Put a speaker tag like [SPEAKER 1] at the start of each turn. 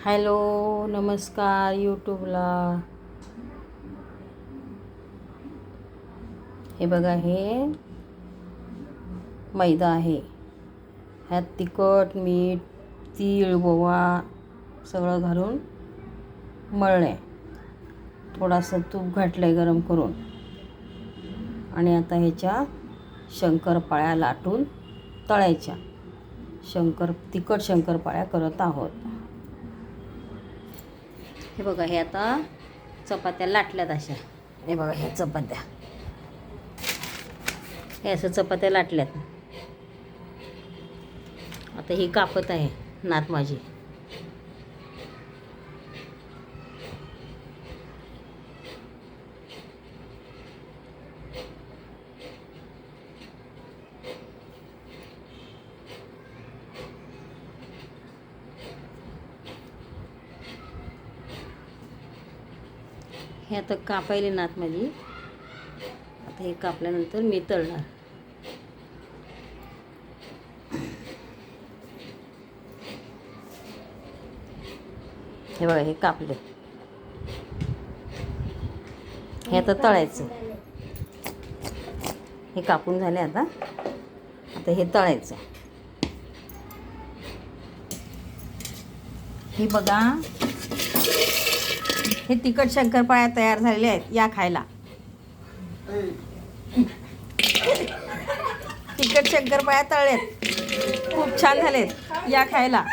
[SPEAKER 1] Hello, नमस्कार यूट्यूबला. हे बघा, हे मैदा आहे. ह्यात तिखट, मीठ, तीळ, ओवा सगळं घालून मळलं. थोडासा तूप घातलं गरम करून. आणि आता ह्याच्या शंकरपाळ्या लाटून तळायच्या. तिखट शंकरपाळ्या करत आहोत. हे बघा, हे आता चपात्या लाटल्यात अशा. हे बघा, ह्या चपात्या हे असं चपात्या लाटल्यात. आता ही कापत आहे नात माझी. हे आता कापायले नात माझी. आता हे कापल्यानंतर मी तळणार. हे बघा, हे कापले. हे आता तळायचं. हे कापून झाले. आता हे तळायचं. हे बघा, हे तिखट शंकरपाळ्या तयार झालेले आहेत. या खायला. तिखट शंकरपाळ्या तळलेत. खूप छान झालेत. या खायला.